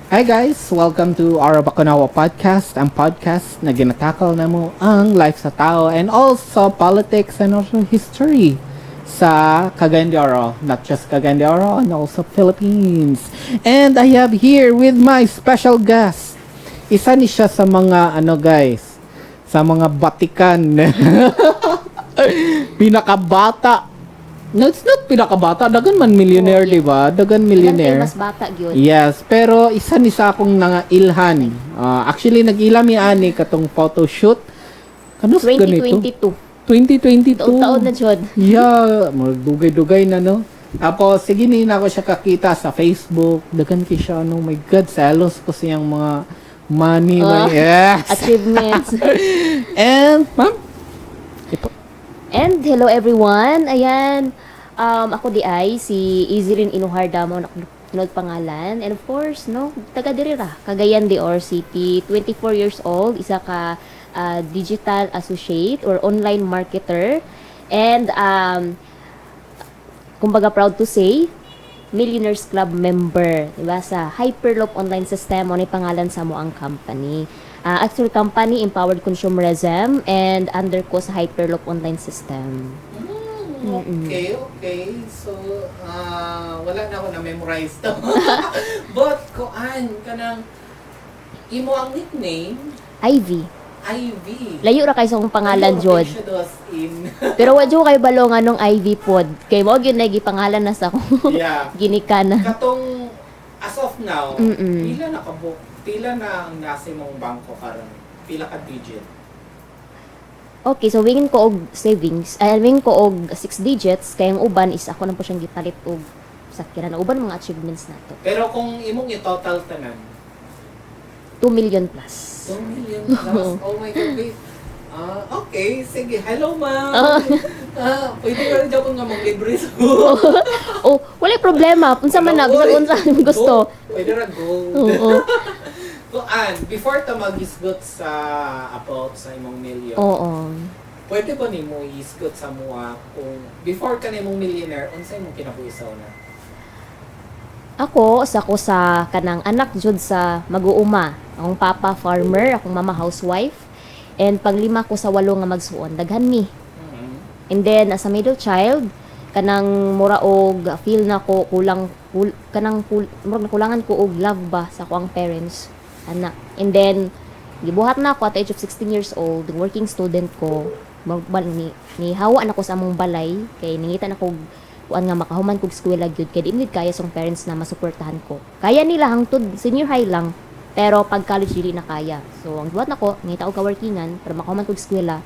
Hi guys! Welcome to our Bakunawa Podcast, ang podcast na ginatakal na mo ang life sa tao and also politics and also history sa Cagayan de Oro. Not just Cagayan de Oro and also Philippines. And I have here with my special guest. Isa ni siya sa mga guys, sa mga batikan. Pinakabata. No, it's not pinakabata. Dagan man millionaire, Oh, di ba? Dagan millionaire. Mas bata gyud. Yes, pero isa ni sa akong ilhan. Actually, nag-ilam mi ani katong photo shoot. Ano sa ganito? 2022. 2022. Taon na jud. Yeah, dugay-dugay na, no? Tapos, sige ni na ako siya kakita sa Facebook. Dagan ki siya, no? My God, selos ko siyang mga money. Yes! Achievements. And, ma'am, ito. And hello everyone. Ayan. Ako di ay si Izilin Inuhar Damo na kunod pangalan. And of course, no, taga diri ra, Cagayan de Oro City, 24 years old, isa ka digital associate or online marketer. And kumbaga proud to say, Millionaires Club member, diba, sa Hyperloop Online System, ano yung pangalan sa mo ang company. Actual company, Empowered Consumerism, and under ko sa Hyperloop Online System. Okay. So, wala na ako na-memorize to. But, kuan, kanang, imo ang nickname, Ivy. Ivy. Layo ra kay sa akong pangalan, Jod. Siya dos in. Pero wadyo kayo balongan nung Ivy pod. Kay mo gyud nagi pangalan na sa ako. Yeah. Ginika na. Katong, as of now, Mm-mm. pila na ang nasa mong bangko karon? Pila ka digit? Okay, so wingin ko og savings. Wingin ko og 6 digits kay ang uban is ako na po siyang gipalit og sakyanan. Uban mga achievements nato. Pero kung imong i-total tanan, 2 million plus. 2 million plus. Oh my God, wait. Okay, sige. Hello, ma'am. Pwede ka rin ako nga mag-libre sa Oh, wala problema. Unsa man na, bisag unsa gusto. Pwede rin go. Oo. Before ta mag-isgot sa about sa imong million, Oo. pwede ba nimo i-isgot sa mua kung before ka na imong millionaire, unsa imong kinabuhisaw na? Ako sa kanang anak jud sa mag-uuma. Akong papa farmer, akong mama housewife. And panglima ko sa 8 nga magsuon, daghan mi. Mm-hmm. And then as a middle child, kanang mura og feel na ko murag nakulangan ko og love ba sa akong parents, anak. And then gibuhat na ako at the age of 16 years old, working student ko. Ni hawa na ko sa among balay kay nangita na ko kuan nga makahuman kog eskwela gyud kay di gid kaya song parents na masuportahan ko. Kaya nila hangtod senior high lang, pero pag college dili na kaya. So ang buhat nako ngita og ka-workingan para makahuman kog eskwela.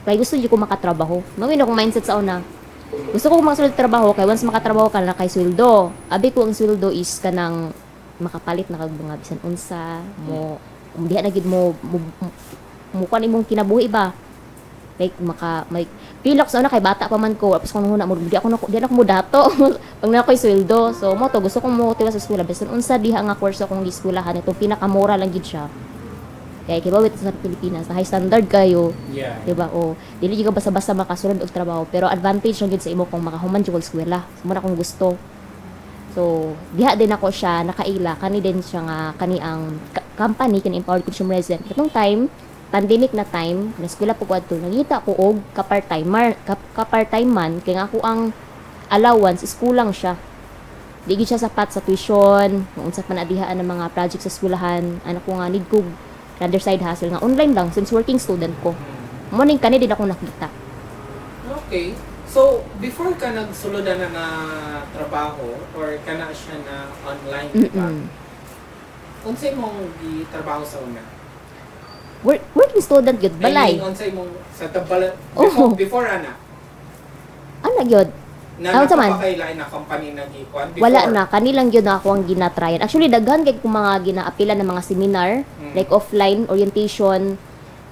Kay gusto di ko makatrabaho. Mawin akong mindset sa una. Gusto ko makasulod trabaho kay once makatrabaho ka na kay sweldo. Abi ko ang sweldo is kanang makapalit na kag mga bisan unsa mo diha na gid mo kuan imong kinabuhi ba. Like may pilak sa una kay bata pa man ko tapos kung huna mo di ako mo dato pag na ko'y sweldo. So mo to gusto kong mo tiwas sa eskwela bisan unsa diha nga course akong eskwelahan ito pinakamura lang gid siya. Kaya kibawit sa Pilipinas, high standard kayo. Yeah. Diba? O, dili ka basta-basta makasulod og trabaho. Pero advantage lang yun sa imo kung makahuman jud og eskwela. Muna kung gusto. So, diha din ako siya, nakaila. Kani din siya nga, kani ang company, kani Empowered Consumerism. Katong time, pandemic na time, na eskwela po ko adto, nangita ko og ka-part-time man, kaya nga ako ang allowance, is kulang siya. Di gid siya sapat sa tuition, kung unsa man adihaan ng mga projects sa eskwelahan, anak ko nga need ko another side hustle nga online lang since working student ko. Morning kani din ako nakita. Okay. So, before ka nagsuludan na trabaho or kana siya na online, diba? Unsay mong gitrabaho sa una? Working student gyud balay. Unsay mong sa tabala before ana? Ana gyud. Na Unsa man? napapakailain na company na gikuan before? Wala na kanilang gyud na ako ang ginatryan. Actually daghan kay kung mga ginaapila ng mga seminar, like offline orientation,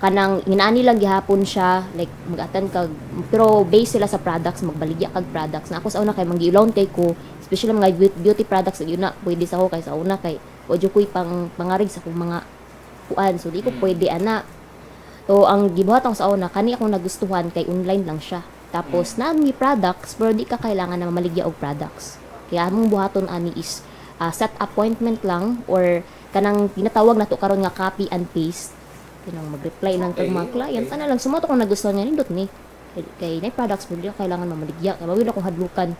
kanang inaani lang gihapon siya, like mag-attend kag pero based sila sa products, magbaligya kag products. Na ako sa una kay manggiulon kay ko, especially mga beauty products yun na pwede sa ako kay sa una kay ojo koy pangarig sa kong mga kuan. So di ko pwede ana. So ang gibuhat ako sa una kani akong nagustuhan kay online lang siya. Tapos na mi products pero di ka kailangan na maligya og products. Kaya among buhaton ani is set appointment lang or kanang tinatawag nato karon nga copy and paste kanang mag-reply lang kag mga client ana lang sumoto kung nagustuhan niya nindot ni kay na products mo di kailangan mamaligya kay mawid ako hadlukan.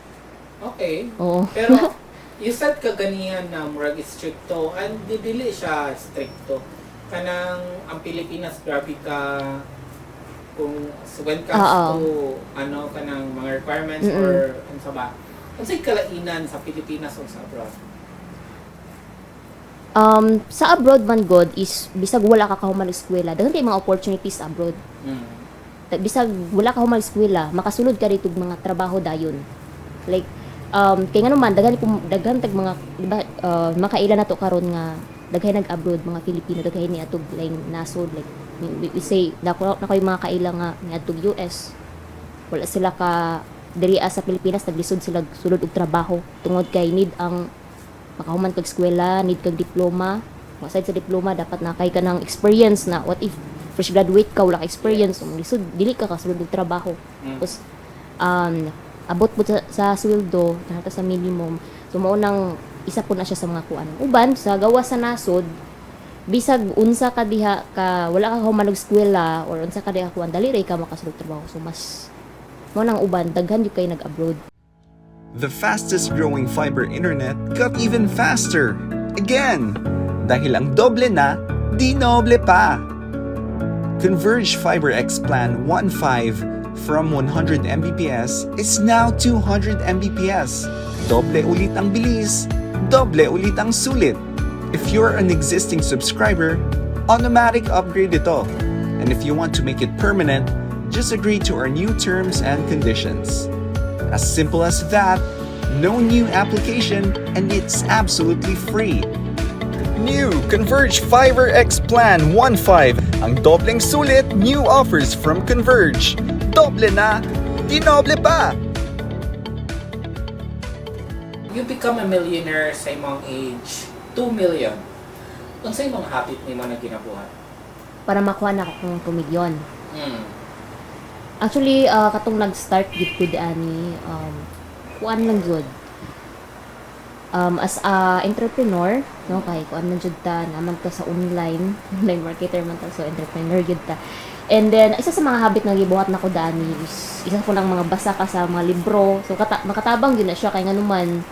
Okay. Oo. Pero you said kaganihan na murag stricto and dili siya stricto. Kanang ang Pilipinas grabe ka kung when comes to ano kanang mga requirements or unsa ba. Unsay kalainan sa Pilipinas o sa abroad? Sa abroad man god is bisag wala ka kahuman eskwela daghan kay mga opportunities sa abroad. Bisag wala ka human eskwela makasulod ka dito mga trabaho dayon. Like kay ngano man daghan tag mga diba makaila nato karon nga daghay nag-abroad mga Pilipino daghay ni atog like nasod like we say nako na koy mga kaila nga ni atog US wala sila ka diri sa Pilipinas naglisod sila sulod og trabaho tungod kay need ang makahuman kag eskwela need kag diploma aside sa diploma dapat na kay kanang experience na what if fresh graduate ka wala ka experience lisod dili ka kasulod og trabaho tapos abot po sa sweldo nata sa minimum so mao nang isa po na siya sa mga kuan uban sa gawa sa nasod bisag unsa ka diha ka wala ka human og eskwela or unsa ka diha kuan dali ray ka makasulod trabaho so mas mao nang uban daghan jud kay nag-abroad. The fastest growing fiber internet got even faster again dahil ang doble na di noble pa. Converge Fiber X Plan 1.5 from 100 Mbps is now 200 Mbps. Doble ulit ang bilis, doble ulit ang sulit. If you're an existing subscriber, automatic upgrade ito. And if you want to make it permanent, just agree to our new terms and conditions. As simple as that, no new application, and it's absolutely free. New Converge Fiber X Plan 1.5. Ang dobleng sulit, new offers from Converge. Doble na, di noble pa! You become a millionaire sa imong age, 2 million. Unsay imong habit nimo na ginabuhat? Para makuha na ako kung 2 milyon. Actually, katong nag-start gid ko ani kuan lang jud. As a entrepreneur, no, kay kuan man jud ta naman ta sa online marketer man ta so entrepreneur jud ta. And then isa sa mga habit nga gibuhat nako dani is isa ko lang mga basa ka sa mga libro. So makatabang gyud na siya kay nganuman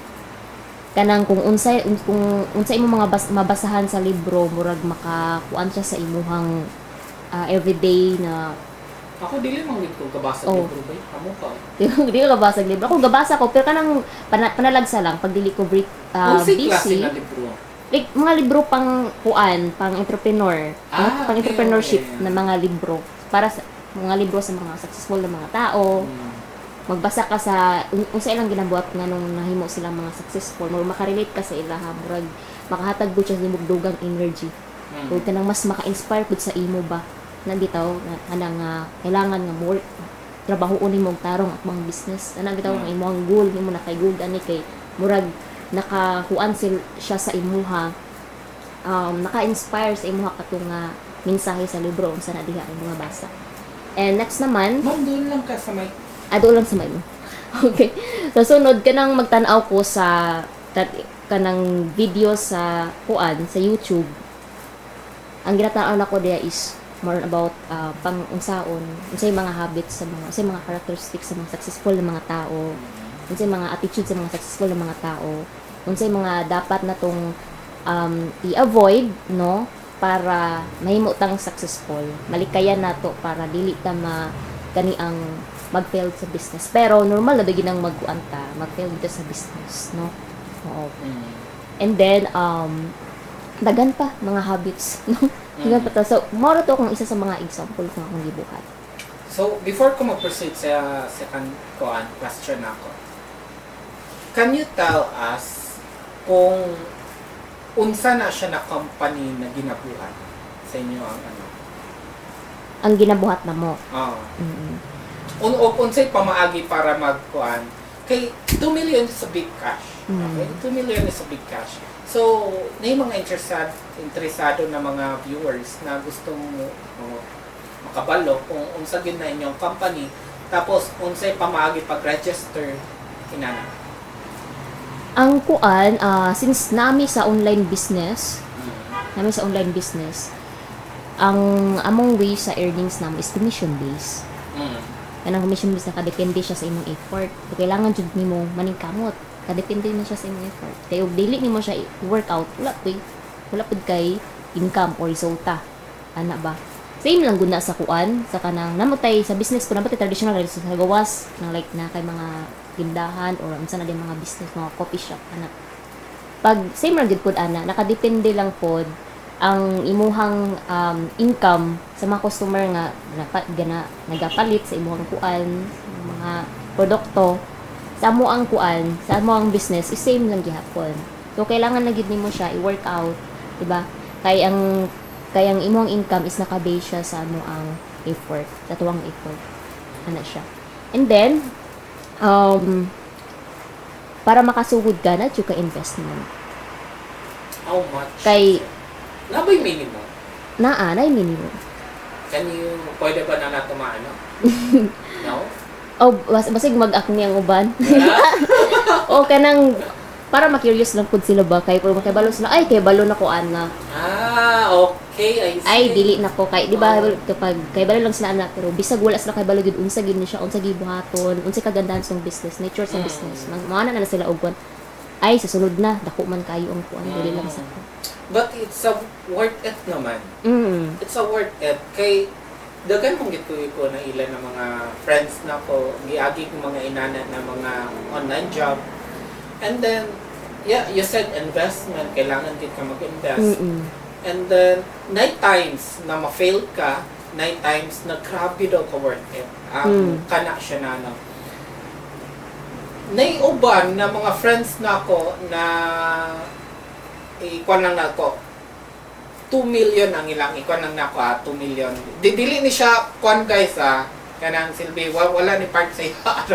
kanang kung unsay imong mga mabasahan sa libro murag makakuan siya sa imuhang everyday na. Ako dili man gid ko kabasa libro ba? Amo ka. Dili ko kabasa libro. Ako gabasa ko pero kanang panalagsa lang pag dili ko busy. Klase na libro? Like mga libro pang kuan, pang entrepreneur, pang entrepreneurship na mga libro para sa mga libro sa mga successful na mga tao. Magbasa ka sa unsa ilang ginabuhat nga nung nahimo silang mga successful, makarelate ka sa ilaha, murag makahatag gud siya nimog dugang energy. Kung kanang mas maka-inspire pud sa imo ba na bitaw nga kailangan nga more trabahoon nimo tarong at mga business. Ana bitaw nga imong goal nimo na kay good ani kay murag nakakuan siya sa imuha naka-inspire sa imuha katong mensahe sa libro unsa na diha ang mga basa. And next naman, ma'am doon lang ka sa may doon lang sa may mo. Okay. So sunod kanang magtan-aw ko sa kanang video sa kuan sa YouTube. Ang ginatanaw nako diha is more about pang unsay mga habits sa mga characteristics sa mga successful na mga tao. Unsay mga attitude sa mga successful na mga tao, unsay mga dapat natong i-avoid no para mahimo tang successful. Malikayan nato para dili ta kani ang mag-fail sa business. Pero normal na bigyan ang mag-uanta, mag-fail dito sa business, no? Oo. And then dagan pa mga habits, no? Dagan pa ta. So, moro to kung isa sa mga example kung akong gibuhat. So, before ko mag-proceed sa second question ako, can you tell us kung unsa na siya na company na ginabuhat sa inyo ang ano? Ang ginabuhat na mo? Oo. Unsay pamaagi para magkuan? Kay 2 million is a big cash. Okay? 2 million is a big cash. So, may mga interesado na mga viewers na gustong makabalo kung unsa gyud na inyong company tapos unsay pamaagi pag-register inana. Ang kuan since nami sa online business namin sa online business, ang among way sa earnings namo is commission based. Kanang commission based na kadepende siya sa imong effort. So, kailangan jud nimo maningkamot. Kadepende na siya sa imong effort. Kaya og dili nimo siya i-workout, wala pud kay income or resulta. Ana ba? Same lang guna sa kuan, sa kanang namutay sa business ko namutay traditional like sa gawas, nang like na kay mga tindahan or unsa na din mga business, mga coffee shop ana. Pag same ra gid pud ana, nakadepende lang pod ang imuhang income sa mga customer nga nagapalit sa imuhang kuan, mga produkto sa mo ang kuan, sa mo ang business is same lang gihapon. So kailangan na gid nimo siya i-work out, di ba? Kay ang imong income is naka-base siya sa mo ang effort, sa tuwang effort. Ana siya. And then para makasugod ka na ka investment. How much? Kay Nabay minimum. naanay minimum. Can you, pwede ba na nato maano? No? Oh, basig mag-acne ang uban. O kanang para ma-curious lang pud sila ba kay kung makibalo sila ay kay balo na ko ana. Okay, I see. Ay dili na ko kay di ba kapag kay balo lang sila ana pero bisag wala sila kay balo gid unsa gid ni siya unsa gibuhaton unsa kagandahan sa business nature sa business maana na sila og kuan ay sa sunod na dako man kayo ang kuan dili lang sa ko. But it's a worth it naman. Mm. It's a worth it. Kay dagan mong gituloy ko na ilan ng mga friends na ko, giagi ko mga inana na mga online job. And then, yeah, you said investment, kailangan din ka mag-invest. And then, 9 times na ma-fail ka, 9 times na grabe daw ka worth it. Kana siya na, no. Naiuban na mga friends na ako na ikuan lang na ako 2 million ang ilang ikuan lang na ako 2 million. Dili ni siya kuan guys kanang silbi wala ni part sa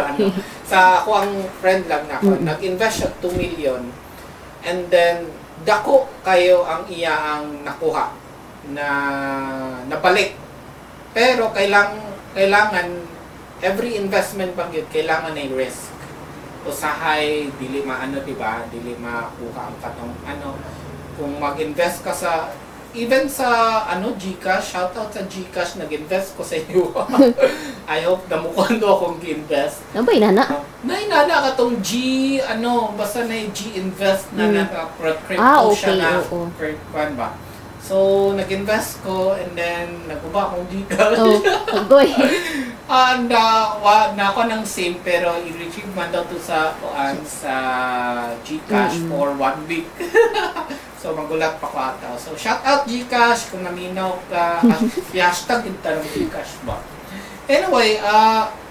ano sa ako ang friend lang na ako nag-invest siya 2 million and then dako kayo ang iya ang nakuha na nabalik pero kailangan every investment pag yun kailangan ay risk usahay dili maano diba dili makuha ang katong ano kung mag-invest ka sa even sa GCash, shoutout sa GCash, nag-invest ko sa iyo. I hope na mukhang do akong gi-invest. Ano ba inana? Nainana ka tong basta na G-invest na crypto okay, siya na oo. kuan ba. So, nag-invest ko and then naguba akong GCash. Goy. And na ako ng same pero i-retrieve man daw to sa GCash for 1 week. So, magulat pa ko ata. So, shout out GCash kung naminaw ka. Hashtag yung tanong GCash ba. Anyway,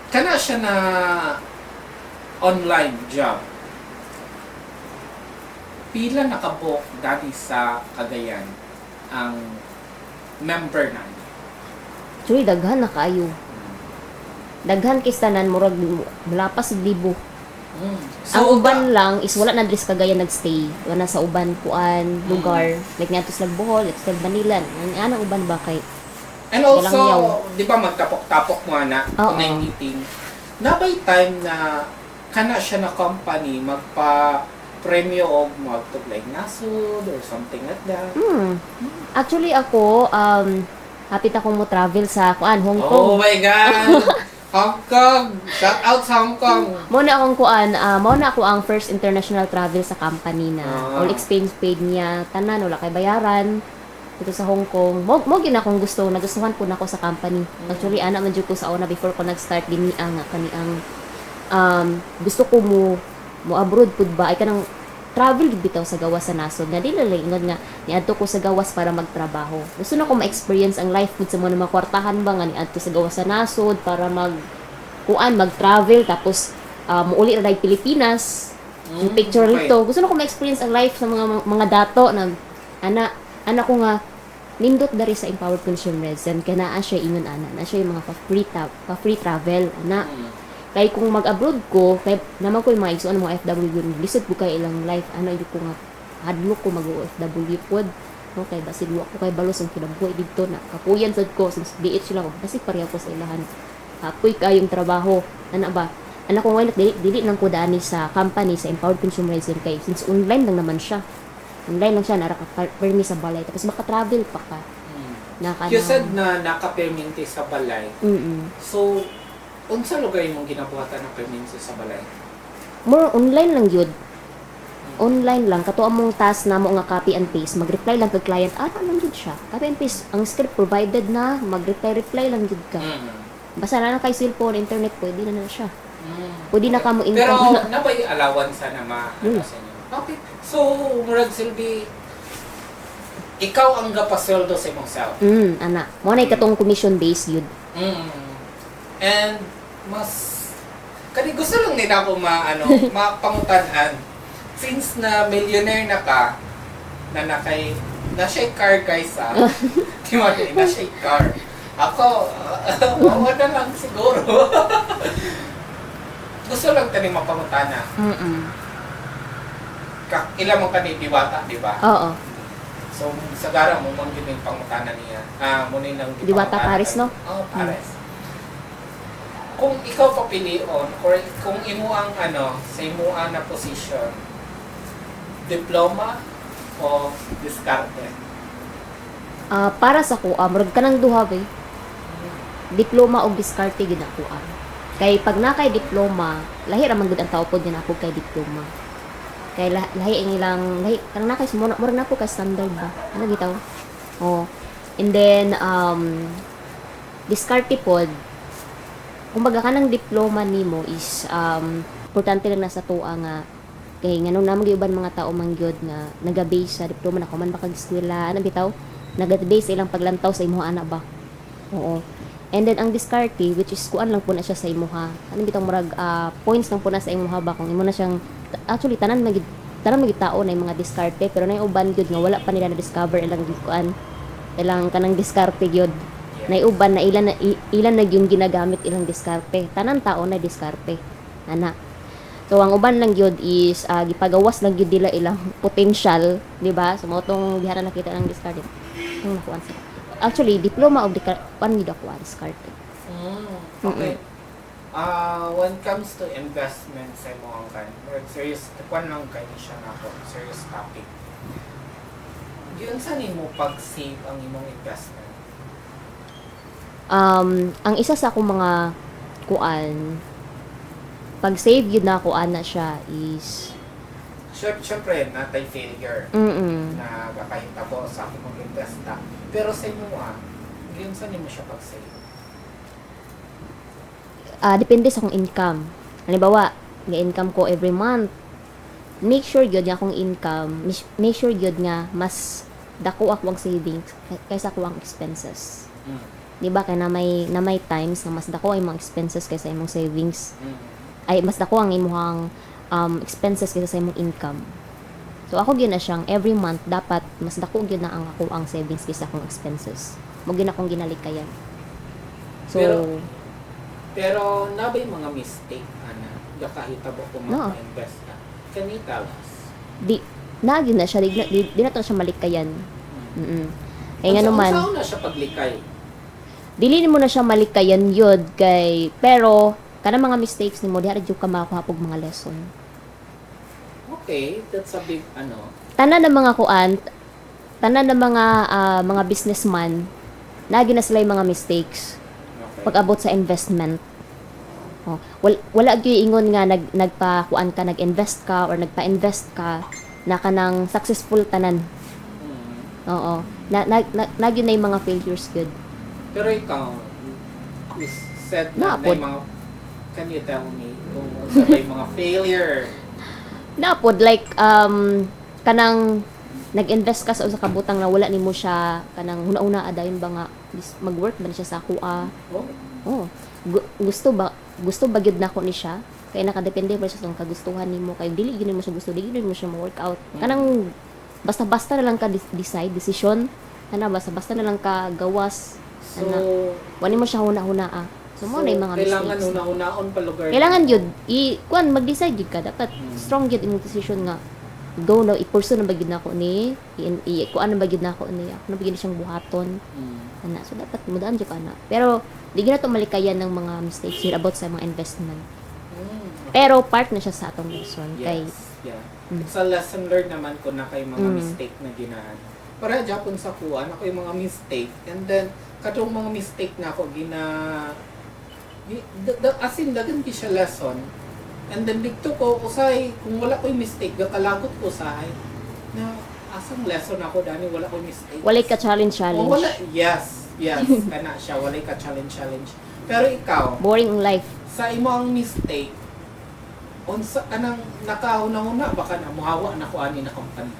kana siya na online job. Pila nakabok dati sa Cagayan ang member na. Actually, daghan na kayo. Daghan kistanan murag malapas libo. Ang uban lang is wala na dres Cagayan nagstay. Wala sa uban kuan lugar. Like nga to sa Bohol, like sa Manila. Ano uban ba kay? And also, di ba magtapok-tapok mo na kung may meeting. Nabay time na kana siya na company magpa-premyo o magtublay nasod or something like that. Actually ako hapit akong mo travel sa kuan Hong Kong. Oh my God! Hong Kong! Shout out sa Hong Kong! Muna ako ang first international travel sa company na all expense paid niya, tanan, wala kay bayaran dito sa Hong Kong. Mo gina akong nagustuhan po na ako sa company. Actually, ana man jud ko sa una before ko nag-start din ang kaniang gusto ko mo abroad pud ba ay kanang travel gid bitaw sa gawas sa nasod nga dili lang ingod nga niadto ko sa gawas para magtrabaho. Gusto na ko ma-experience ang life pud sa mga kwartahan ba nga niadto sa gawas sa nasod para mag-travel tapos muuli ra dai Pilipinas. Yung picture rito. Gusto na ko ma-experience ang life sa mga dato na ana ko nga nindot dari sa empowered consumers and kana siya ingon ana na siya yung mga free travel ana. Kay kung mag-abroad ko, kay naman ko yung mga igsuan mga FW, lisod ko kay ilang life, hindi ko nga, hadlok ko mag-OFW pod. No, kay basid ko kay balos ang kinabuhi dito na kapuyan sad ko, since diit sila ko, basid pareha ko sa ilahan. Apoy kayong trabaho, ana ba? Ana ko ngayon, dili nang ko dani sa company, sa empowered consumerism kay, since online lang naman siya. Online lang siya, permi sa balay. Tapos baka travel pa ka. You said na naka-perminti sa balay. So, unsa lugar imong ginabuhatan ng perminti sa balay? More online lang yun. Online lang. Kato among task na mo nga copy and paste. Mag-reply lang kag client. Lang yun siya. Copy and paste. Ang script provided na. Mag-reply lang yun ka. Basta na kay cellphone, internet, pwede na siya. Pwede na ka mo income. Pero, nabay allowance sa na sa inyo? Okay. So, murag silbi, ikaw ang gapasweldo sa imong self. Ana. Mo na katong commission based yun. And mas kani gusto lang nila ako mapangutanan since na millionaire na ka na siya car guys di mo na siya car. Ako wala lang siguro. Gusto lang tani mapangutana. Ilan mo kani diwata, di ba? Oo. So, sagara mo mong yun yung pangutana niya. Muna yung Diwata Paris, no? Oo, Paris. Kung ikaw papilion, or kung imo ang sa imo na position, diploma o diskarte? Para sa ko, murag ka ng duha ba diploma o diskarte gid ako. Kay pag na kay diploma, lahi ra man gud ang tao pod nga ako kay diploma. Kay lahi ang ilang lahi kanang nakay murag na po kay standard ba ano gitaw and then diskarte pod kumbaga kanang diploma nimo is importante lang na sa tuwa nga kay nganong namang giuban mga tao mangyod nga naga-base sa diploma na man baka eskwela ano bitaw naga-base ilang paglantaw sa imong anak ba and then ang diskarte which is kuan lang po na siya sa imuha ano bitaw murag points lang po na sa imuha ba kung imo na siyang actually tanan magid tao na yung mga diskarte pero na yung uban gyud nga wala pa nila na discover ilang gikuan ilang kanang diskarte gyud na uban na ilan na yung ginagamit ilang diskarte tanan tao na diskarte ana so ang uban lang gyud is gipagawas lang gyud nila ilang potential di ba so mo tong bihara nakita ng diskarte nakuan sila actually diploma of kuan gyud ako diskarte okay. When it comes to investment sa mo ang serious, kwan lang kayo siya na ako, serious topic. Yun saan mo pag-save ang imong investment? Ang isa sa akong mga kuan, pag-save yun na kuan na siya is Siyempre, natay failure na kakahitabo sa akong mag-investa. Pero sa inyo yun saan mo siya pag-save? Depende sa akong income. Halimbawa, ga-income ko every month. Make sure gyud nga akong income, make sure gyud nga mas dako ako ang savings kaysa ako ang expenses. Di ba kay na may times na mas dako ay mga expenses kaysa imong savings. Ay mas dako ang imong expenses kaysa sa imong income. So ako gyud na siyang every month dapat mas dako gyud na ang ako ang savings kaysa akong expenses. Mo gyud akong ginalikayan. So Pero nabay mga mistake kahitabo ko mag-invest ka. Can you tell us? Nagin na siya, di na to siya malikayan. Kaya nga naman, saan na siya paglikay? Dili mo na siya malikayan yun, pero, kana mga mistakes ni mo, di harad yung kamakuha pog mga lesson. Okay, that's a big, Tanan ng mga kuan, tanan ng mga businessman, nagin na sila yung mga mistakes. Pag-abot sa investment. Wala gyud ingon nga nagpa-kuan ka, nag-invest ka or nagpa-invest ka na kanang successful tanan. Oo. Nagyud na yung mga failures gyud. Pero ikaw, you said na may mga, can you tell me kung sa may mga failure? Napod like kanang nag-invest ka sa usa ka butang na wala nimo siya kanang una-una adayon ba nga mag-work ba siya sa kuha. Gusto ba gyud nako ni siya kay nakadepende pa siya sa kagustuhan nimo kay dili gyud mo siya gusto dili mo siya mo work out kanang basta-basta na lang ka decision ana basta-basta na lang ka gawas ana wala mo siya huna-huna so mo na yung mga mistakes kailangan huna-hunaon pa lugar kailangan gyud mag-decide gyud ka dapat strong gyud imong decision nga go na i-pursue na bagid nako ni kuan na bagid nako ni ako na bagid siyang buhaton ana so dapat mudaan jud kana pero di gyud na to malikayan ng mga mistakes here about sa mga investment Pero part na siya sa atong lesson. Kay, Yeah. Mm. It's a lesson learned naman ko na kay mga Mm. mistake na ginaan. Para Japon sa kuha, ako yung mga mistake. And then, katong mga mistake na ako, as in, dagan ki siya lesson. And then, dito ko, usay, kung wala ko yung mistake, gakalagot ko usahay, na asang lesson ako, dani, wala ko yung mistake. walay ka challenge. Oh, wala, yes, kana siya, walay ka challenge. Pero ikaw, Boring ang life. sa imo ang mistake, unsa anang nakahuna-huna baka na muhawa na ko ani na company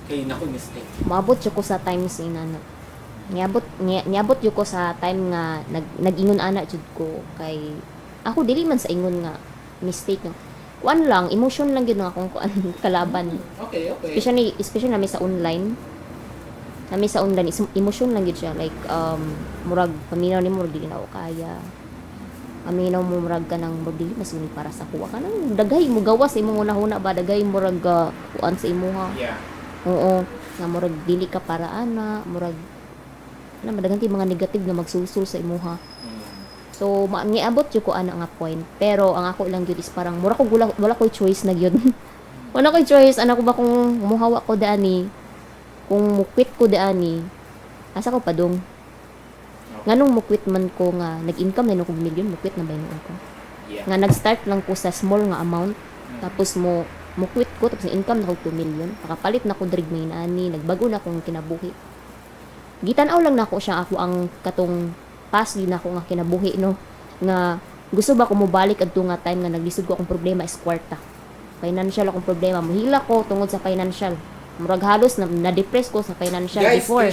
kay nako mistake. Maabot jud ko sa times ni nana. Niabot jud ko sa time nga nag-ingon ana jud ko kay ako dili man sa ingon nga mistake no. Kuan lang, emotion lang gyud nga akong kuan kalaban. Okay. Especially na may sa online. Na may sa online emotion lang gyud siya like murag paminaw ni murag dili na ako kaya. Aminaw mo murag ka ng dili mas guni para sa kuha ka nang dagay mo gawas imong una-una ba dagay murag kuan sa imuha. Yeah. Oo, nga murag dili ka para ana, murag na madagan ti mga negative na magsulsul sa imuha. So niabot jud ko ana nga point. Pero ang ako lang gyud is parang mura ko wala ko choice na gyud. Wala ko choice ana ko ba kung muhawa ko daani, kung mukwit ko daani. Asa ko padung. Nganong mukwit man ko nga nag-income na ko million, mukwit na ba yun ako? Yeah. Nga nag-start lang ko sa small nga amount, tapos mukwit ko, tapos income na ko 2 million, pakapalit na ko drig may ani, nagbago na akong kinabuhi. Gitanaw lang na ako siya ako ang katong past din ako nga kinabuhi no, nga gusto ba ko mobalik adto nga time nga naglisod ko akong problema is kwarta. Financial akong problema, muhila ko tungod sa financial. Murag halos na-depress ko sa financial Guys, before.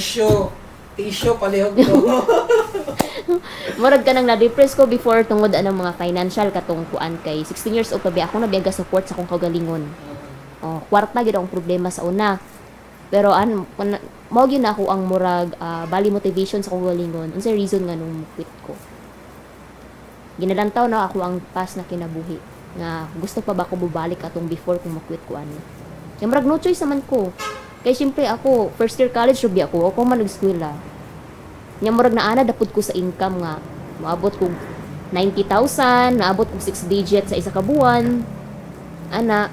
Tissue palihog ko. Murag ka nang na-depress ko before tungod anang mga financial katong kuan kay 16 years old pa ba ako na biyaga support sa akong kaugalingon. Oh, kwarta gid ang problema sa una. Pero mao gyud ako ang murag bali motivation sa akong kaugalingon. Unsa reason nga nung quit ko? Ginalantaw na ako ang past na kinabuhi nga gusto pa ba ko bubalik atong before kung makwit ko ani. Kaya murag no choice naman ko. Kaya syempre ako, first year college rubi ako man nag-eskwela. Nya murag naana dapud ko sa income nga maabot ko 90,000, naabot ko 6 digits sa isa ka buwan. Ana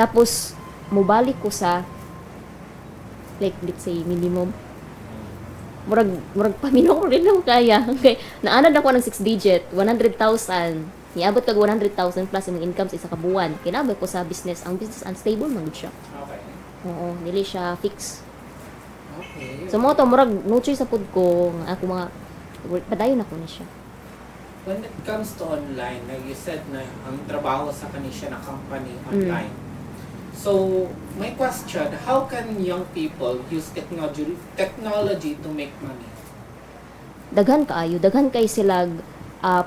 tapos mobalik ko sa like let's say minimum murag paminaw ko rin lang kaya. Okay, naana ako ng 6 digit, 100,000. Niabot kag 100,000 plus yung income sa isa ka buwan. Kinabay ko sa business, ang business unstable man gud siya. Okay. Oo, dili siya fix. Okay. So mo to murag no choice sa pud ko nga ako mga padayon ako ni siya. When it comes to online, like you said na ang trabaho sa kanisya na company online. So, my question, how can young people use technology to make money? Daghan kay silag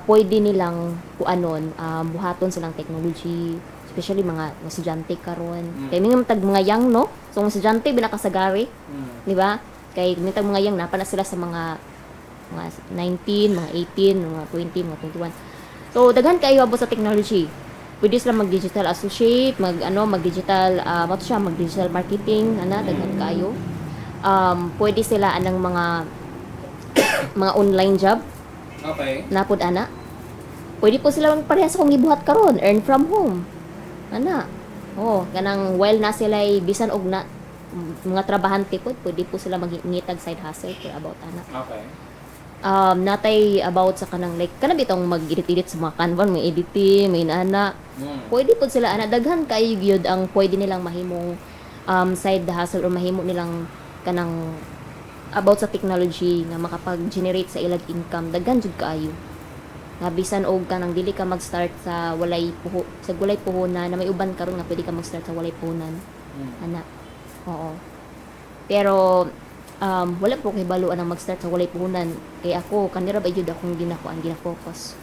pwede nilang kuanon buhaton silang technology, especially mga estudyante karon. Kay mga young no, so mga estudyante binakasagari, di ba? Kay mitag mga young napa na sila sa mga 19, mga 18, mga 20, mga 21. So daghan kayo abot sa technology. Pwede sila mag-digital associate, mag-digital mag-digital marketing, daghan kayo. Pwede sila anang mga online job. Okay. Napod ana. Pwede po sila magparehas kung gibuhat karon, earn from home. Kanang while na sila bisan og na mga trabahante po, pwede po sila magingitag side hustle for about ana. Okay. Natay about sa kanang like kana bitong mag-edit sa mga Canva, may editing, may ana. Pwede po sila ana daghan kayo gyud ang pwede nilang mahimong side hustle or mahimo nilang kanang about sa technology nga makapag-generate sa ilang income daghan jud kaayo. Nga bisan og kanang dili ka mag-start sa walay puhunan na may uban karon nga pwede ka mag-start sa walay puhunan. Ana. Oo. Pero wala po kay baluan ang mag-start sa walay puhunan. Kay ako kanira ba jud akong gina-focus.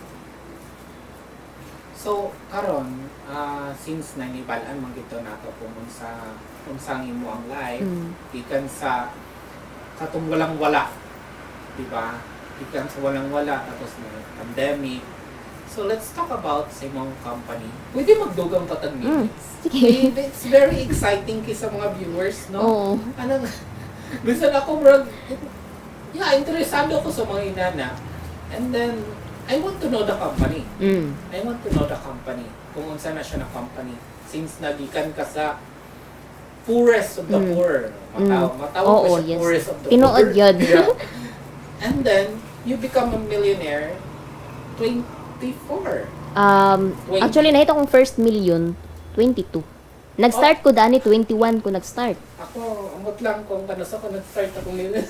So, karon since nanibalaan man gito nato kung unsang imo ang life, ikan sa katong walang-wala. Diba? Ikan sa walang-wala tapos may pandemic. So, let's talk about sa imong company. Pwede magdugang tatag minutes. Sige. It's very exciting kay sa mga viewers, no? Oo. Anong, minsan ako, bro, interesado ako sa mga inana. And then, I want to know the company. Mm. I want to know the company. Kung unsa na siya na company. Since nagikan ka sa poorest of the poor. Matawag Oo, ko siya yes. poorest of the Tinuod poor. yun. Yeah. And then, you become a millionaire 24. Actually, nahita kong first million, 22. Nag-start ko dani, 21 ko nag-start. Ako, amot lang kung paano sa ko nag-start ako million.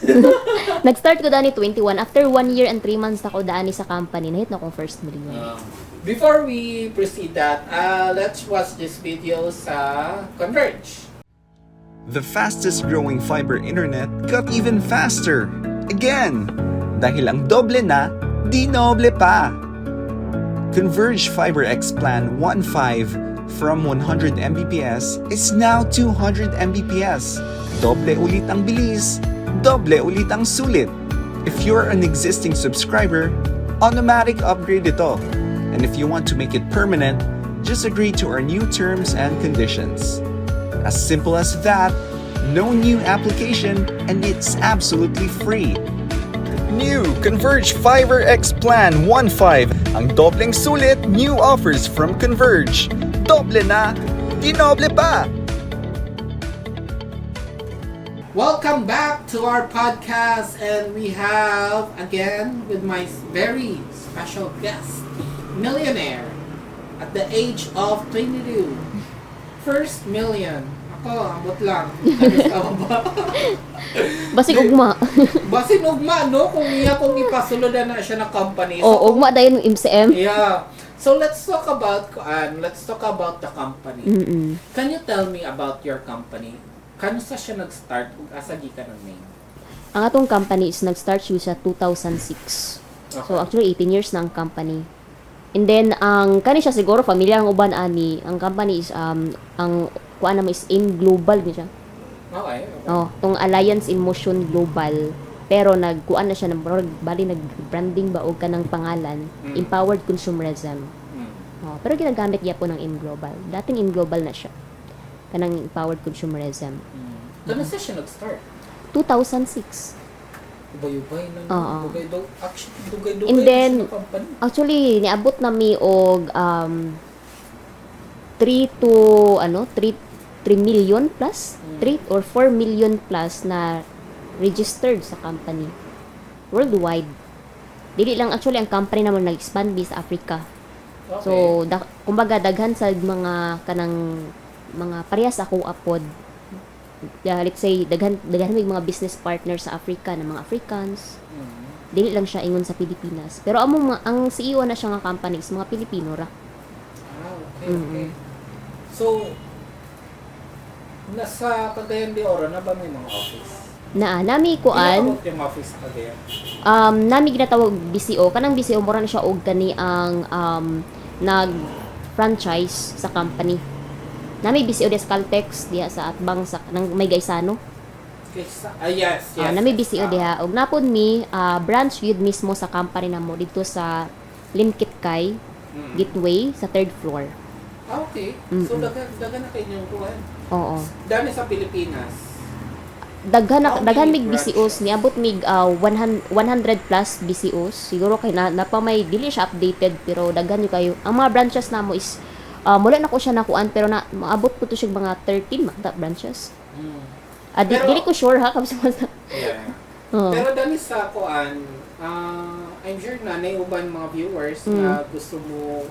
Nag-start ko dani 21. After 1 year and 3 months na ko dani sa company, nahit na akong first million. Before we proceed that, let's watch this video sa Converge. The fastest growing fiber internet got even faster. Again, dahil ang doble na, di noble pa. Converge Fiber X Plan 1.5 from 100 Mbps is now 200 Mbps. Doble ulit ang bilis, doble ulit ang sulit. If you're an existing subscriber, automatic upgrade ito. And if you want to make it permanent, just agree to our new terms and conditions. As simple as that, no new application, and it's absolutely free. New Converge Fiber X Plan 1.5. Ang dobleng sulit, new offers from Converge. Doble na, di noble pa! Welcome back to our podcast, and we have again with my very special guest, millionaire at the age of 22. First million. Ako, ambot lang. Ano ba? Basig ugma. Basin ugma, no? Kung iya kung ipasulodan na siya na company. Oo, ugma dayon ng MCM. Yeah. So let's talk about the company. Mm-mm. Can you tell me about your company? Kano sa siya nag-start ug asa gikan ang name? Ang atong company is nag-start siya sa 2006. So actually 18 years na ang company. And then ang kani siya siguro familiar ang uban ani. Ang company is ang kuan naman is in global ni siya. Okay. Oh, tong Alliance in Motion Global. Pero nagkuan na siya ng bali nag-branding ba og kanang pangalan, Empowered Consumerism. Oh, pero ginagamit niya po ng in global. Dating in global na siya. Kanang Empowered Consumerism. Kano sa siya nag-start? 2006. Ubay-ubay na. Oo. Dugay-dugay And then, sa company. actually, niabot na mi og 3 million plus, 3 or 4 million plus na registered sa company worldwide. Dili lang actually ang company naman nag-expand sa Africa. Okay. So, kumbaga daghan sa mga kanang mga parehas ako apod. Let's say daghan may mga business partners sa Africa na mga Africans. Dili lang siya ingon sa Pilipinas. Pero ang CEO na siya nga company is mga Pilipino ra. Okay. So, nasa Cagayan de Oro na ba may mga office? Nami kuan, Yung office sa Cagayan? nami ginatawag BCO. Kanang BCO mura na siya og kani ang nag-franchise sa company. Nami BCO des Caltex diha sa atbang sa nang may Gaisano. Yes. Nami BCO diha og napod mi branch yun mismo sa company namo dito sa Limkitkay Gateway sa 3rd floor. Okay. So, dagan na kayo yung kuhan. Oo. Dami sa Pilipinas. Daghan mig BCOs niabot mig 100 plus BCOs. Siguro kay na pa may dili siya updated pero daghan yo kayo. Ang mga branches namo is mula na ko siya nakuan pero na maabot ko to siya mga 13 branches. Pero- Dili ko sure ha kapsa sa. Yeah. Oo. Pero dami sa kuan, I'm sure na uban mga viewers na gusto mo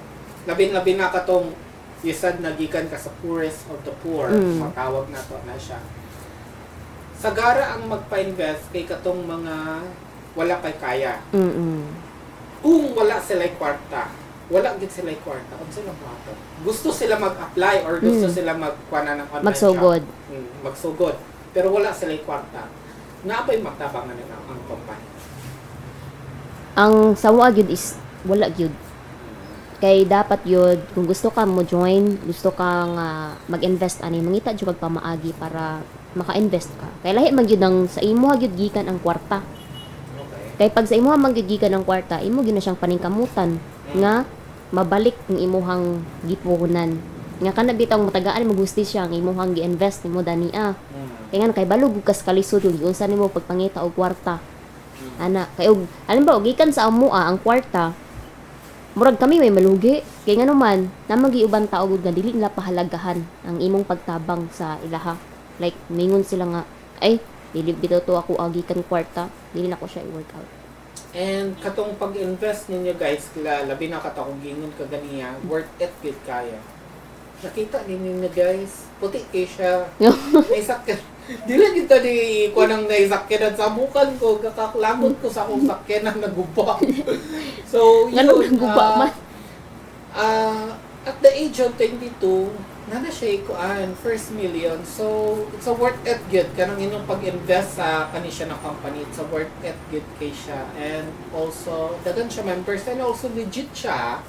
labin-labin na katong isad na gikan ka sa poorest of the poor, matawag na to na siya. Sagara ang magpa-invest kay katong mga wala kay kaya. Kung wala sila kwarta, wala gid sila kwarta, unsa lang mo gusto sila mag-apply or gusto sila magkuana ng online Magsugod. shop. Magsugod. Pero wala sila kwarta. Naapay magtabangan nila ang company. Ang sa gyud is wala gyud. Kay dapat yun, kung gusto ka mo join, gusto kang mag-invest ani, mangita jud kag pamaagi para maka-invest ka. Kay lahi man gyud ang sa imo gyud gikan ang kwarta. Okay. Kay pag sa imo man gyud gikan ang kwarta, imo gyud na siyang paningkamutan nga mabalik ang imuhang gipuhunan. Nga kana bitang matagaan mo gusti siya ang imuhang gi-invest nimo dania. Kay nga kay balog kas kalisod yung unsa nimo pagpangita og kwarta. Ana, kay og alam ba gikan sa amua ang kwarta murag kami may malugi. Kaya nga naman, namagi ubang tao gud nga dili nila pahalagahan ang imong pagtabang sa ilaha. Like, mingon sila nga, ay, dili bitaw to ako agikan kwarta, dili na ko siya i-workout. And katong pag-invest ninyo guys, labi na katong gingon ka ganiya, worth it gid kaya. Nakita ninyo guys, puti kay siya. May sakyan. Dili gid ta di ko nang naisakyanan sa bukan ko, kakaklangon ko sa akong sakyanan naguba. So, Ganun yun, naguba man. At the age of 22, nana siya ikuan, first million. So, it's a worth it good. Kanang inyong pag-invest sa kanisya na company, it's a worth it good kay siya. And also, dagan siya members and also legit siya.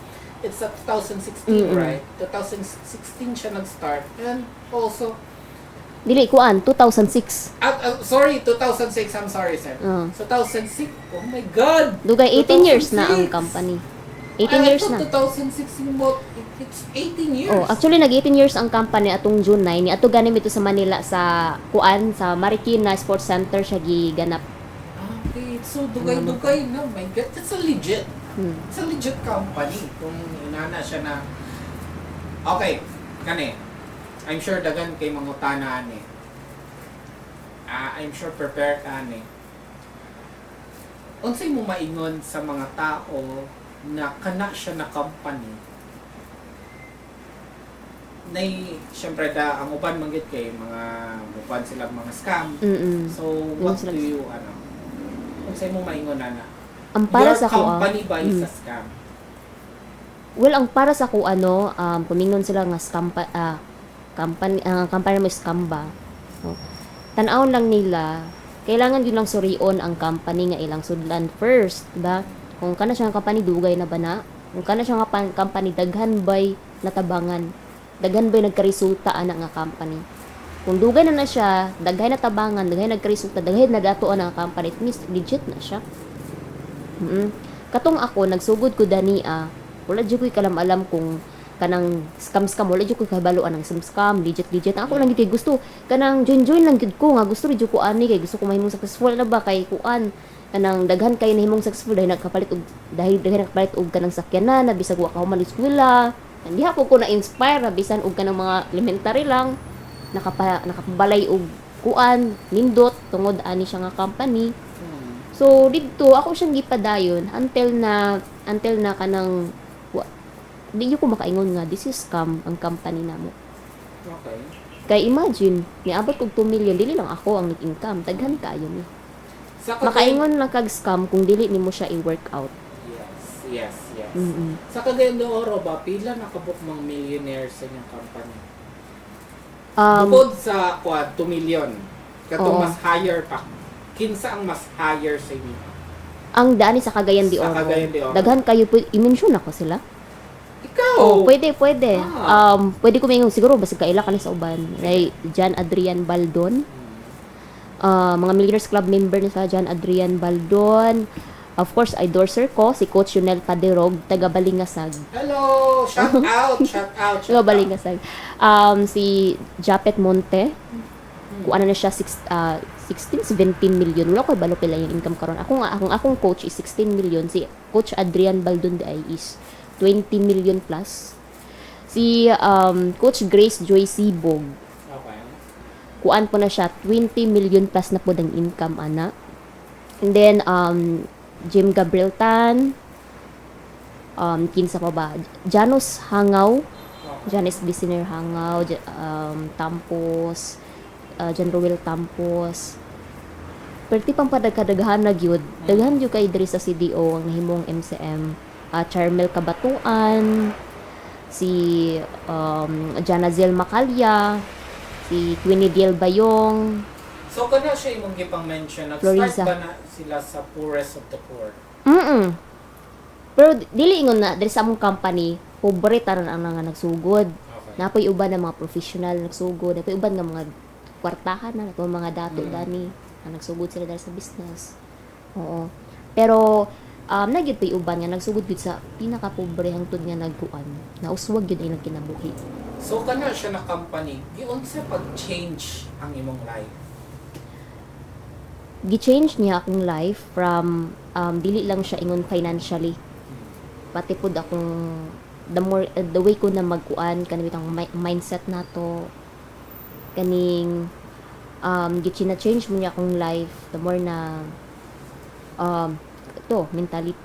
It's a 2016, right? 2016 siya nag-start. And also, Dili kuan 2006. sorry, 2006. I'm sorry, sir. 2006. Oh my God! Dugay 18 years na ang 2006. company. 18 years na. 2006 yung it's 18 years. Oh, actually nag 18 years ang company atong June 9 ni ato ganim ito sa Manila sa kuan sa Marikina Sports Center siya giganap. Okay, so dugay-dugay na. My God, that's a legit. It's a legit company. Kung inana siya na, okay, kani, I'm sure dagan kay mga tanaan eh. I'm sure prepared ani. Unsay mo maingon sa mga tao na kana siya na company? Nay, syempre ang uban manggit kay mga uban sila mga scam. So, what do you unsay mo maingon na? Ang para Your sa ko company ba is a scam? well ang para sa ko pumingon sila nga scam company mo scam ba. So, tan-aw lang nila kailangan yun lang surion ang company nga ilang sudlan first, diba? Kung kana siya nga company dugay na ba na? Kung kana siya nga company daghan bay natabangan. Daghan bay nagkaresulta ana nga company. Kung dugay na siya, daghay na tabangan, daghay nagkaresulta, daghay na datoon ang company, it means legit na siya. Katong ako nagsugod ko dania, wala jud ko'y kalam-alam kung kanang scam wala jud ko kahibaluan ng scam legit ako lang gid gusto kanang join lang gid ko nga gusto jud ko ani kay gusto ko mahimong successful na ba kay kuan kanang daghan kay nahimong successful dahil nagkapalit og kanang sakyanan na bisag wa ka human eskwela hindi ako ko na inspire bisan og kanang mga elementary lang nakapabalay og kuan nindot tungod ani siya nga company. So didto ako siyang gipadayon until na kanang di ko makaingon nga this is scam ang company namo. Okay. Kay imagine niabot kog 2 million dili lang ako ang nag-income daghan kaayo ni. Makaingon lang kag scam kung dili nimo siya i-workout. Yes. Sa Cagayan de Oro ba pila nakabuk mga millionaires sa inyong company? Bukod sa 2 million. Katong mas higher pa. Kinsa ang mas higher sa inyo? Ang daan sa Cagayan de Oro. Daghan kayo i-mention ako sila. Ikaw. Oh, pwede. Pwede ko mingon siguro basta kaila ka sa uban. Right, John Adrian Baldon. Mga Millionaires Club member ni sa John Adrian Baldon. Of course, endorser ko si Coach Yunel Paderog, taga Balingasag. Hello, shout out. Taga Balingasag. Si Japet Monte. Kung ano na siya 16-17 million. Wala ko balo pila yung income karon. Akong coach is 16 million. Si Coach Adrian Baldon is 20 million plus. Si Coach Grace Joy Sibog. Okay. Kuan po na siya 20 million plus na po ang income ana. And then Jim Gabriel Tan. Kinsa pa ba? Janos Hangaw. Janice Bisiner Hangaw, Tampos, John Roel Tampos. Perti pang padagkadaghan na gyud. Daghan gyud kay diri sa CDO ang nahimong MCM. Charmel Kabatuan, si Janazel Macalya, si Quinidiel Bayong. So kana siya imong gipang mention nag-start ba na sila sa poorest of the poor? Pero dili ingon na diri sa among company, pobre taron ang nga nagsugod. Okay. Napoy uban na mga professional nagsugod, napoy uban nga mga kwartahan na mga dato dani na nagsugod sila dahil sa business. Oo. Pero nagyud pay uban nga nagsugod gid sa pinaka-pobre hangtod nga nagkuan. Nauswag gyud ay nagkinabuhi. So kana siya na company, giunsa pag-change ang imong life? Gi-change niya akong life from dili lang siya ingon financially. pati pud akong the way ko na magkuan kanang bitang mindset nato kaning change mo niya akong life the more na to mentally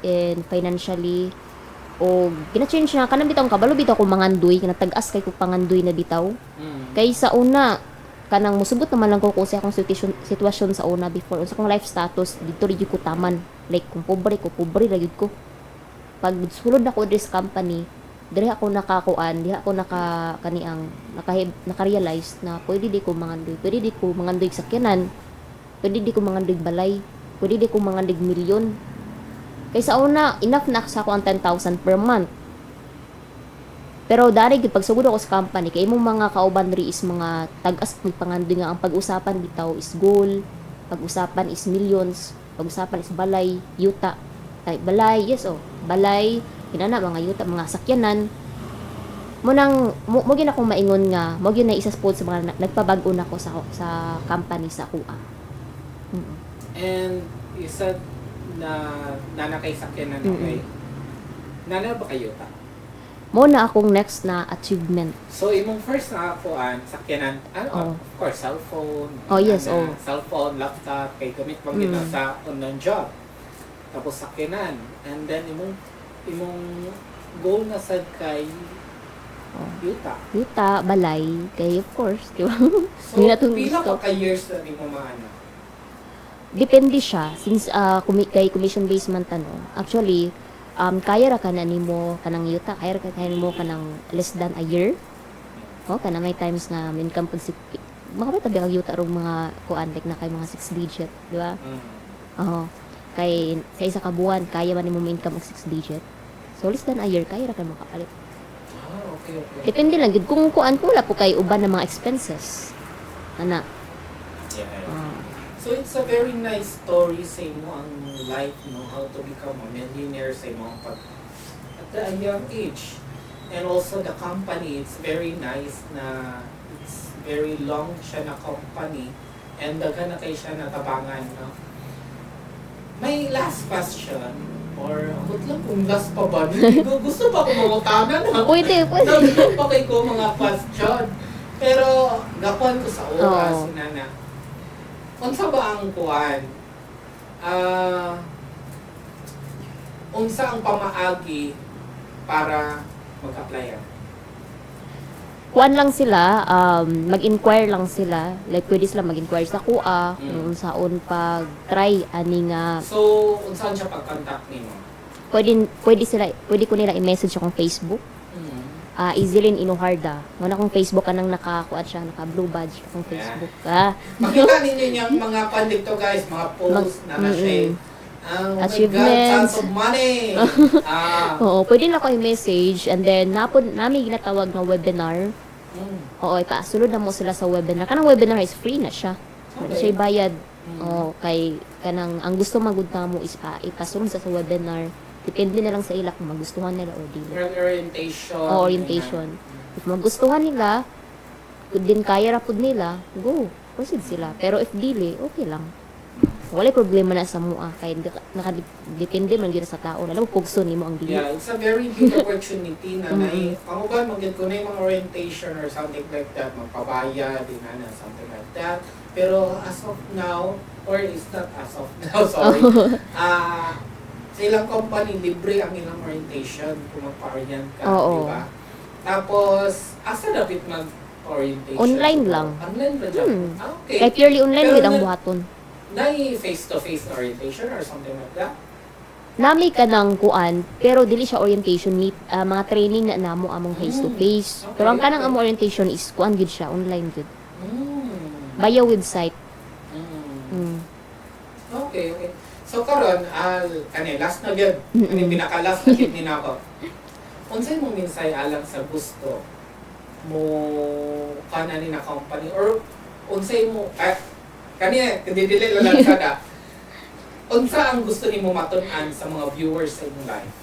and financially o gina-change na kanang bitaw kabalo bitaw ko mangandoy kana tag-as kay ko pangandoy na bitaw kay sa una kanang musubot naman lang ko sa akong sitwasyon sa una before sa akong life status dito rin ko taman like kung pobre ra gyud ko pag sulod ako diri sa company diri ako nakakuan diha ako naka-realize na pwede di ko mangandoy sakyanan pwede di ko mangandoy balay pwede di ko mangandoy milyon kaysa una enough na sa ako ang 10,000 per month pero dari gid pagsugod ako sa company kay imong mga kauban diri is mga tag-as pangandoy nga ang pag-usapan bitaw is goal pag-usapan is millions pag-usapan is balay yuta balay balay kinana mga yuta mga sakyanan mo gyud akong maingon nga mo gyud na isa spot sa mga nagpabag-o nako sa company sa kuha. And you said na nanakay sakyanan okay. Nana ba kayo ta? Mo na akong next na achievement. So imong first na kuan sakyanan of course cellphone. Yes, cellphone, laptop kay gamit pang gina sa online job. Tapos sakyanan and then imong goal na sad kay yuta balay kay of course di ba so pila ka years na nimo maana depende siya since kay commission based man actually kaya ra ka na nimo kanang yuta kaya nimo kanang less than a year kana may times na income pag mga tabi ang yuta rong mga kuan like na kay mga 6 digit di ba kay sa isa ka buwan kaya man nimo income og 6 digit so less than a year kaya ra ka makapalit okay. Depende lang gid kung kuan ko wala po kay uban ng mga expenses ana So it's a very nice story sa imo ang life how to become a millionaire sa imo pag at a young age and also the company it's very nice na it's very long siya na company and daghan na kay siya natabangan may last question or abot lang kung last pa ba gusto pa ko mangutanan pwede Nagdang pa kay ko mga question. Pero, gakuan ko sa oras, nana. Unsa ba ang kuan? Unsa ang pamaagi para mag-applyan? kuan lang sila mag-inquire lang sila like pwede sila mag-inquire sa kuha kung saon pag try ani nga So, unsaan siya pag-contact nimo? pwede ko nila i-message akong Facebook Izilin Inuharda. Wala akong Facebook kanang naka-kuan siya, naka-blue badge akong Facebook. Makita ninyo yung mga pandit to guys, mga posts na na-share. Oh achievements. My God, tons of money! Oo, pwede na ako i-message and then namin ginatawag na webinar. Oo, ipasulod na mo sila sa webinar. Kanang webinar is free na siya. Wala siya bayad. Kay kanang ang gusto magudta mo is ipasulod sa webinar. Depende na lang sa ila kung magustuhan nila o dili. Orientation. Orientation. If magustuhan nila, kung din kaya rapod nila, go. Proceed sila. Pero if dili, okay lang. Wala problema na sa mua. Kaya nakadepende man gina sa tao. Alam mo, pugso ni mo ang dili. Yeah, it's a very big opportunity na panguban, magyan ko na yung mga orientation or something like that, magpabayad, something like that. Pero as of now, or is not as of now, sorry, sa ilang company, libre ang ilang orientation kung magpa-orient ka, di ba? Tapos, asa dapat mag-orientation? Online lang. Online ba dyan? Okay. Kaya purely online with ang buhaton. Nai face-to-face orientation or something like that? Nami ka ng kuan, pero dili siya orientation, mga training na namo among face-to-face. Okay, Pero ang kanang among orientation is kuan gud siya, online gud. Via website. Okay. So karon last na gyud. Pinaka-last na gyud ni nako. Unsay mo minsay alang sa gusto mo kana ni na company or unsay mo kani dili lang sada. Unsa ang gusto nimo matun-an sa mga viewers sa imong live?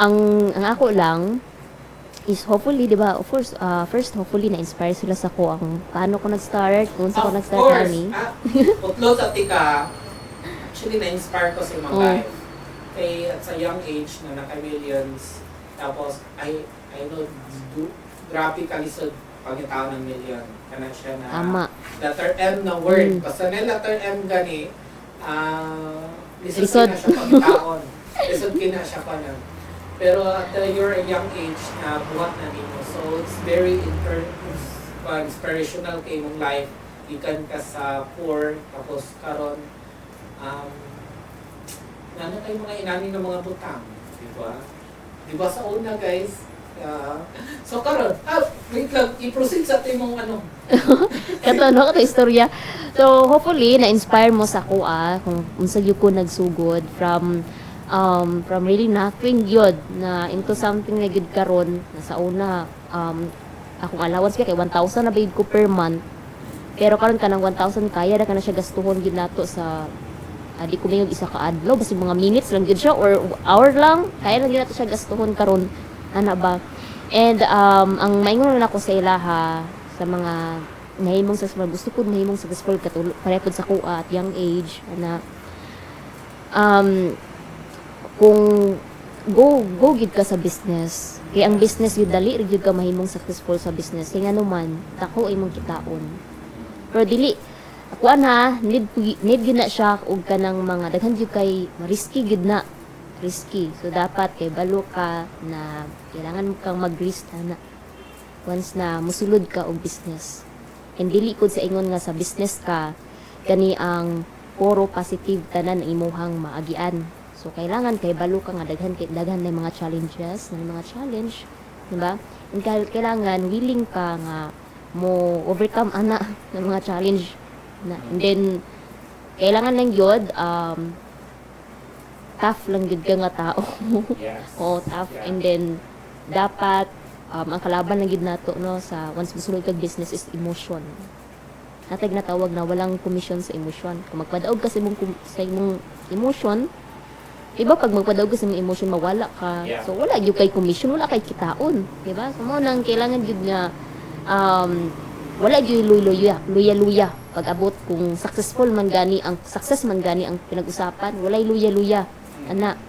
Ang ako lang is hopefully, di ba, of course, first hopefully na-inspire sila sa ko ang paano ko nag-start, kung saan ko nag-start kami. Upload sa tika, actually na-inspire ko sa mga live. kay at sa young age na naka-millions, tapos I know, graphically so pagkatao ng million. Kana siya na Tama. letter M na word. Basta na letter M gani, lisod Lisod. na siya pagkataon. Lisod kina siya pa na. Pero at you're a young age na buhat na nimo. So it's very inspirational kay mong life. Ikan ka sa poor, tapos karon ano kayo mga inani ng mga butang, di ba? Di ba sa una guys? So karon, wait lang, i-proceed sa ating mga ano. Kato, no? Kato istorya. So, hopefully, na-inspire mo sa kuha kung unsa gyud ko nagsugod from really nothing yun na into something na gyud karon na sa una akong allowance kay 1,000 na bayad ko per month. Pero karon kanang 1,000 kaya na kana siya gastuhon gyud nato sa di ko mayong isa ka adlaw basta mga minutes lang gyud siya or hour lang kaya lang gyud nato siya gastuhon karon ana ba. And ang maingon na ako sa ilaha sa mga mahimong successful, gusto ko mahimong successful parepod sa kuha at young age na kung go gid ka sa business kay ang business yun dali rin ka mahimong successful sa business kay ngano man tako imong kitaon pero dili ako ana need gyud na siya og kanang mga daghan gyud kay risky gyud na risky so dapat kay balo ka na kailangan mo kang mag-risk na once na musulod ka og business. And dili pod sa ingon nga sa business ka kani ang puro positive tanan ang imuhang maagian. So kailangan kay balo ka nga daghan na mga challenges, na mga challenge, di ba? And kailangan willing ka nga mo overcome ana ng mga challenge na. And then kailangan lang yod tough lang gud ka nga tao. Yes. Oo, tough. And then dapat ang kalaban lang gid nato no sa once musulod kag business is emotion. Natag natawag na walang commission sa emotion. Kung magpadaog ka sa imong emotion, iba pag magpadaog ka sa imong emotion mawala ka. Yeah. So wala gyud kay commission, wala kay kitaon, di ba? So mo nang kailangan gyud nga wala gyud luya pag abot kung successful man gani ang success man gani ang pinag-usapan, walay luya ana.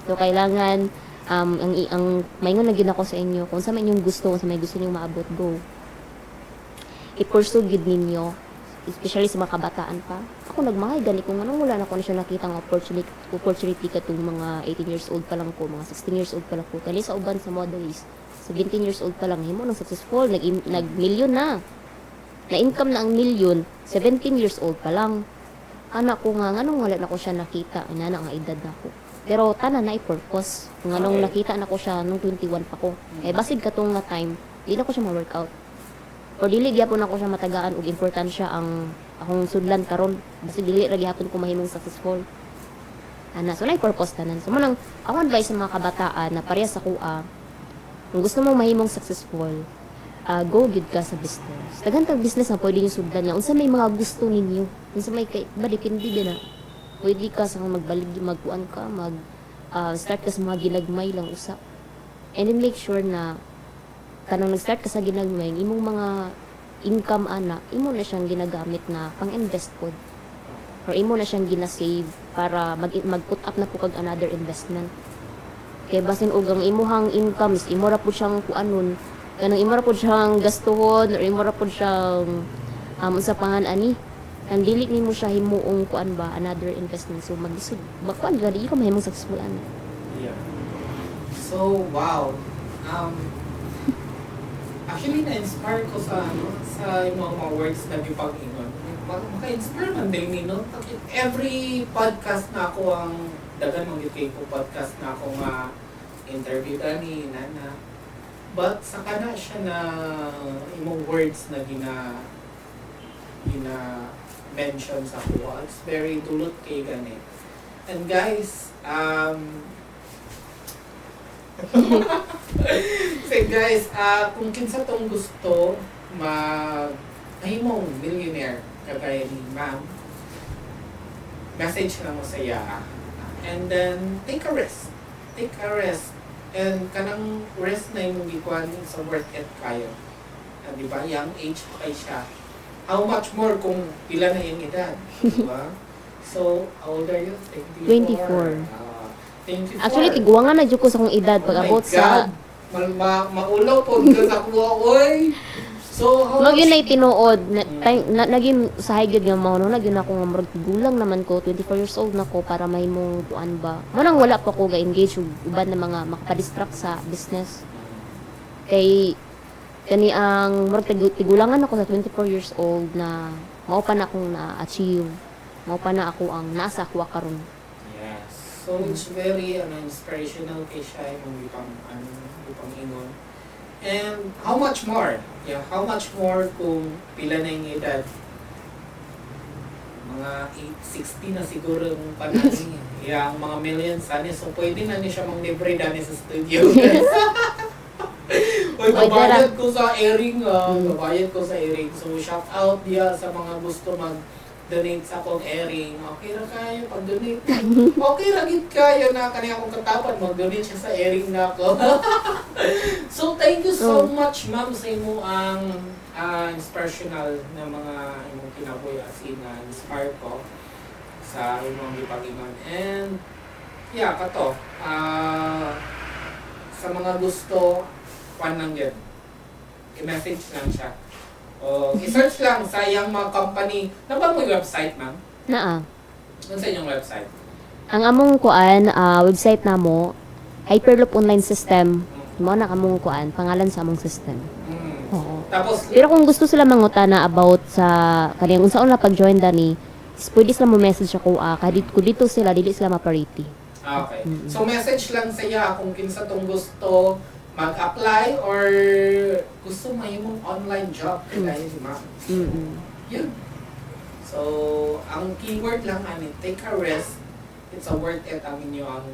So kailangan ang maingon na gyud ako sa inyo kung sa may inyong gusto, kung sa may gusto niyo maabot, go. I-pursue gid ninyo, especially sa mga kabataan pa. Ako nagmahay gani kung anong wala na ko na siya nakita ng opportunity katong mga 18 years old pa lang ko, mga 16 years old pa lang ko. Kani sa uban sa modelist, 17 years old pa lang himo nang successful, nag-million na. Na-income na ang million, 17 years old pa lang. Anak ko nga nganong wala na ko siya nakita, inana nga edad na ko. Pero tanan na i-purpose. Kung anong nakita na ko siya nung 21 pa ko. Eh basid katong nga time, di na ko siya ma-workout. O dili gyapon ako siya matagaan og importansya ang akong sudlan karon. Basid dili ra gyapon ko mahimong successful. Ana, so na i-purpose tanan. So manang ako advice sa mga kabataan na pareha sa kuha. Kung gusto mo mahimong successful, go gid ka sa business. Daghan tag business na pwede niyo sudlan nga unsa may mga gusto ninyo. Unsa may kay balik hindi na. Pwede ka sa magbalig magkuan ka, start ka sa mga ginagmay lang usa. And then make sure na kanang nag-start ka sa ginagmay, imong mga income ana, imo na siyang ginagamit na pang-invest pod. Or imo na siyang gina-save para mag-put up na po kag another investment. Kay basin og ang imuhang income is imo ra pud siyang kuanon, kanang imo ra pud siyang gastuhon or imo ra pud siyang unsa pangan ani. Ang dili nimo siya himuong kuan ba another investment, so magisud bakuan gadi ka mahimong successful ana. Yeah. So, wow. Actually, na-inspire ko sa mga words na gipag-ingon. Maka-inspire man din ni, no? Every podcast na ako ang dagan ng UK po podcast na ako interview ni Nana. But saka na siya na imong words na mention sa kuha. It's very dulot kay gani. And guys, so guys, kung kinsa tong gusto mahimong millionaire kagaya ni ma'am, message na mo sa iya. And then take a risk. And kanang risk na imong gikuan sa worth it kayo. Di ba? Young age pa kay siya. How much more kung pila na yung edad, di ba? So, how old are you? 24. 24. Actually, tiguangan na jud ko sa akong edad Oh pag my abot God. sa Maulaw po ka sa kuha, oy. So, how Magin much- na tinuod naging usahay gyud nga mao no nagyun ako nga murag gulang naman ko 24 years old na ko para mahimong kuan ba. Manang wala pa ko ga-engage og uban na mga makapadistract sa business. Kay kani ang murag tigulangan ako sa 24 years old na mao pa na akong na-achieve. Mao pa na ako ang nasa ako karon. Yes. So, it's very inspirational kay siya yung ipang ingon. And how much more? Yeah, how much more kung pila na yung edad? Mga 60 na siguro yung panahon. Yeah, mga millions ani. So, pwede na niya siya mang-libre dani sa studio. Uy, babayad ko sa airing. Babayad ko sa airing. So, shout out diya sa mga gusto mag-donate sa akong airing. Okay ra kayo pag-donate. Okay ra gid kayo na kaniya akong katapan. Mag-donate siya sa airing na ako. So, thank you so much, ma'am, sa imo ang inspirational na mga imong kinabuhi as in inspire ko sa imong gipagingon. And, yeah, kato. Sa mga gusto, kwan lang yun. I-message lang siya. O, i-search lang sa iyang mga company. Ano ba mo yung website, ma'am? Naa. Ano sa inyong website? Ang among kuan website namo Hyperloop Online System. Mao na among kuan pangalan sa among system. Oo. Tapos, Pero kung gusto sila mangutana about sa kaniyang unsaon na pag-join dani, pwede sila mo message ako kung dito sila dili sila ma-parity. okay. So, message lang sa iya kung kinsa tong gusto mag-apply or gusto may mong online job. Dahil, ma'am. Yun. So, ang keyword lang ani, take a rest. It's a worth it ang inyo ang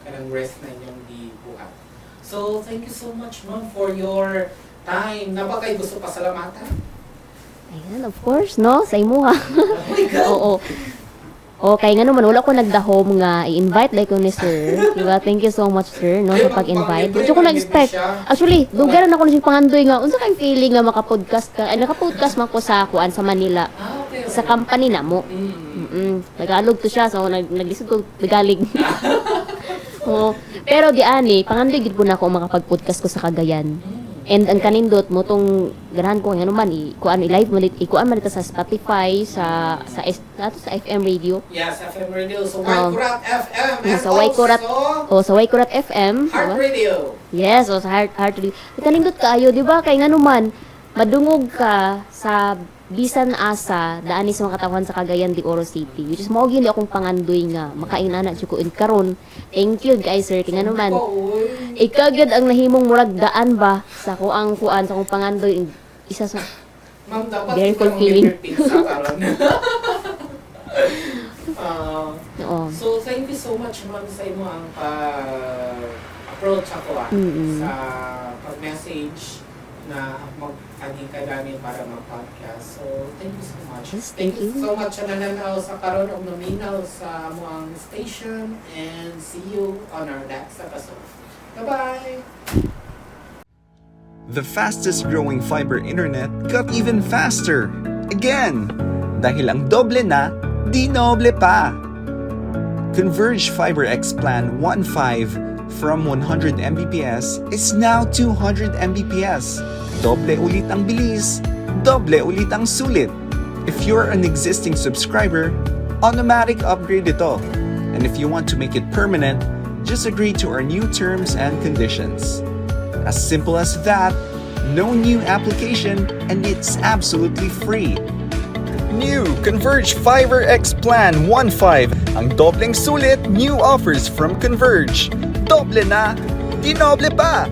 kanang rest na inyong gibuhat. So, thank you so much, ma'am, for your time. Napakay gusto pasalamatan. Ayan, of course, no? Sa imo ha. Oh my God. Oo. Okay, nga naman, wala ko nagdahom nga i-invite like ko ni sir. Diba? Thank you so much, sir, no, sa pag-invite. Hindi ko nag-expect. Actually, dugaran ako na siya pangandoy nga. Unsa kang feeling nga makapodcast ka? Ay, nakapodcast man ko sa kuan sa Manila. Okay. Sa company na mo. Tagalog to siya, so naglisod ko Tagalog. Oo. Pero di ani, pangandoy gid po na ako makapag-podcast ko sa Cagayan. And ang kanindot mo tong ganahan ko ano man kuan i-live mo ikuan man dito sa Spotify sa FM radio. Yes, FM radio. So, Waikurat FM. And Sa Waikurat sa Waikurat FM, Heart diba? Radio. Yes, o sa Heart Radio. Kanindot kaayo, di ba? Kay ngano man madungog ka sa bisan asa daani sa mga katawan sa Cagayan de Oro City, which is mao gyud akong pangandoy nga makainana jud ko karon. Thank you guys sir kay ngano man. Ikaw gyud ang nahimong murag daan ba sa kuang kuan sa akong pangandoy isa sa Ma'am, dapat Very ikaw ang fulfilling. liver pizza karon. oo. So, thank you so much, ma'am, sa imo ang approach ako sa pag-message na mag-aging kadami para mag-podcast. So, thank you so much. Yes, Thank thank you you. so much sa nananaw sa karon o naminaw sa amuang station, and see you on our next episode. Bye-bye! The fastest growing fiber internet got even faster. Again! Dahil ang doble na, di noble pa. Converge Fiber X Plan 1.5 from 100 Mbps is now 200 Mbps. Doble ulit ang bilis, doble ulit ang sulit. If you're an existing subscriber, automatic upgrade ito. And if you want to make it permanent, just agree to our new terms and conditions. As simple as that, no new application, and it's absolutely free. New Converge Fiber X Plan 1.5. Ang dobleng sulit, new offers from Converge. Doble na, di noble pa!